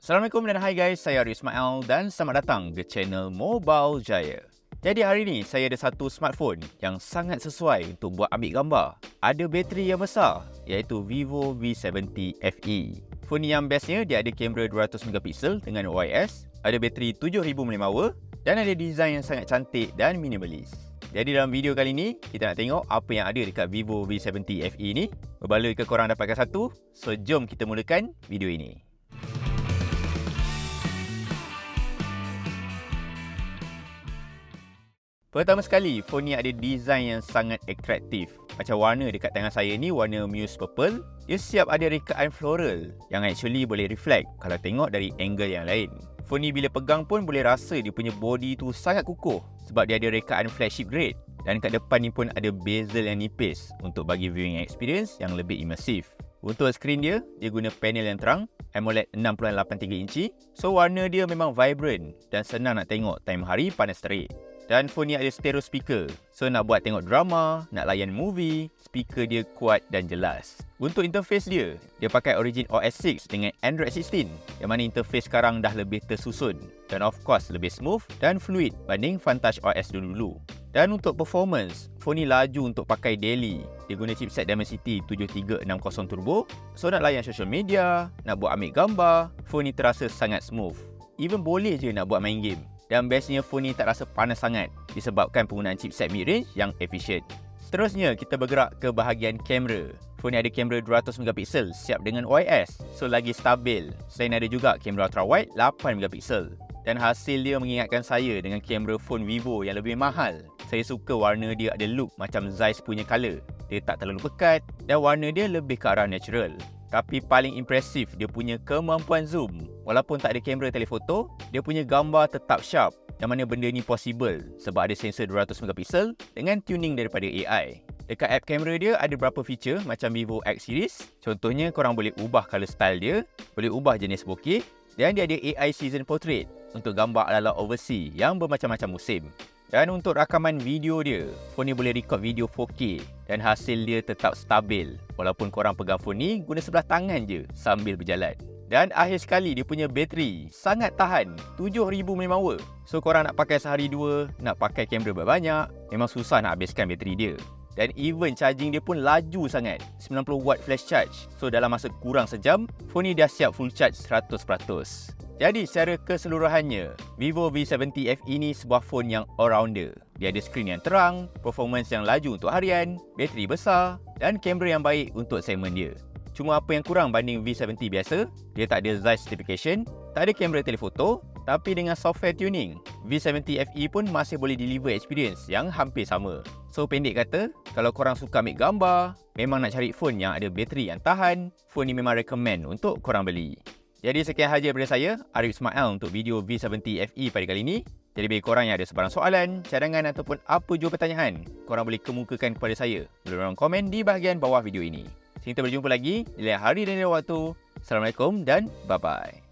Assalamualaikum dan hai guys, saya Arif Ismail dan selamat datang ke channel Mobile Jaya. Jadi hari ni saya ada satu smartphone yang sangat sesuai untuk buat ambil gambar. Ada bateri yang besar iaitu Vivo V70 FE. Phone ni yang bestnya dia ada kamera 200 megapiksel dengan OIS, ada bateri 7000 mAh dan ada design yang sangat cantik dan minimalis. Jadi dalam video kali ni kita nak tengok apa yang ada dekat Vivo V70 FE ni. Berbaloi ke korang dapatkan satu? So jom kita mulakan video ini. Pertama sekali, phone ni ada design yang sangat atraktif. Macam warna dekat tangan saya ni warna Muse Purple. Dia siap ada rekaan floral yang actually boleh reflect kalau tengok dari angle yang lain. Phone ni bila pegang pun boleh rasa dia punya body tu sangat kukuh sebab dia ada rekaan flagship grade. Dan kat depan ni pun ada bezel yang nipis untuk bagi viewing experience yang lebih imersif. Untuk skrin dia guna panel yang terang, AMOLED 6.83 inci. So warna dia memang vibrant dan senang nak tengok time hari panas terik. Dan phone ni ada stereo speaker. So nak buat tengok drama, nak layan movie, speaker dia kuat dan jelas. Untuk interface dia pakai Origin OS 6 dengan Android 16. Yang mana interface sekarang dah lebih tersusun. Dan of course lebih smooth dan fluid banding Funtouch OS dulu-dulu. Dan untuk performance, phone ni laju untuk pakai daily. Dia guna chipset Dimensity 7360 Turbo. So nak layan social media, nak buat ambil gambar, phone ni terasa sangat smooth. Even boleh je nak buat main game. Dan bestnya phone ni tak rasa panas sangat disebabkan penggunaan chipset mid-range yang efisien. Seterusnya kita bergerak ke bahagian kamera. Phone ni ada kamera 200 megapiksel siap dengan OIS, so lagi stabil. Selain ada juga kamera ultra wide 8 megapiksel. Dan hasil dia mengingatkan saya dengan kamera phone Vivo yang lebih mahal. Saya suka warna dia ada look macam Zeiss punya colour. Dia tak terlalu pekat dan warna dia lebih ke arah natural. Tapi paling impresif dia punya kemampuan zoom. Walaupun tak ada kamera telefoto, dia punya gambar tetap sharp. Yang mana benda ni possible sebab ada sensor 200 megapiksel dengan tuning daripada AI. Dekat app kamera dia ada beberapa feature macam Vivo X series. Contohnya korang boleh ubah color style dia, boleh ubah jenis bokeh dan dia ada AI season portrait untuk gambar ala-ala overseas yang bermacam-macam musim. Dan untuk rakaman video dia, phone ni boleh record video 4K dan hasil dia tetap stabil walaupun korang pegang phone ni guna sebelah tangan je sambil berjalan. Dan akhir sekali dia punya bateri sangat tahan 7000 mAh. So korang nak pakai sehari dua, nak pakai kamera banyak, memang susah nak habiskan bateri dia. Dan even charging dia pun laju sangat, 90W flash charge. So dalam masa kurang sejam, phone ni dah siap full charge 100%. Jadi secara keseluruhannya, Vivo V70 FE ni sebuah phone yang all-rounder. Dia ada skrin yang terang, performance yang laju untuk harian, bateri besar dan kamera yang baik untuk segmen dia. Cuma apa yang kurang banding V70 biasa, dia tak ada Zeiss certification, tak ada kamera telefoto, tapi dengan software tuning, V70 FE pun masih boleh deliver experience yang hampir sama. So pendek kata, kalau korang suka ambil gambar, memang nak cari phone yang ada bateri yang tahan, phone ni memang recommend untuk korang beli. Jadi sekian sahaja daripada saya, Arif Ismail untuk video V70 FE pada kali ini. Jadi bagi korang yang ada sebarang soalan, cadangan ataupun apa jua pertanyaan, korang boleh kemukakan kepada saya melalui komen di bahagian bawah video ini. Kita berjumpa lagi di lain hari dan lain waktu. Assalamualaikum dan bye-bye.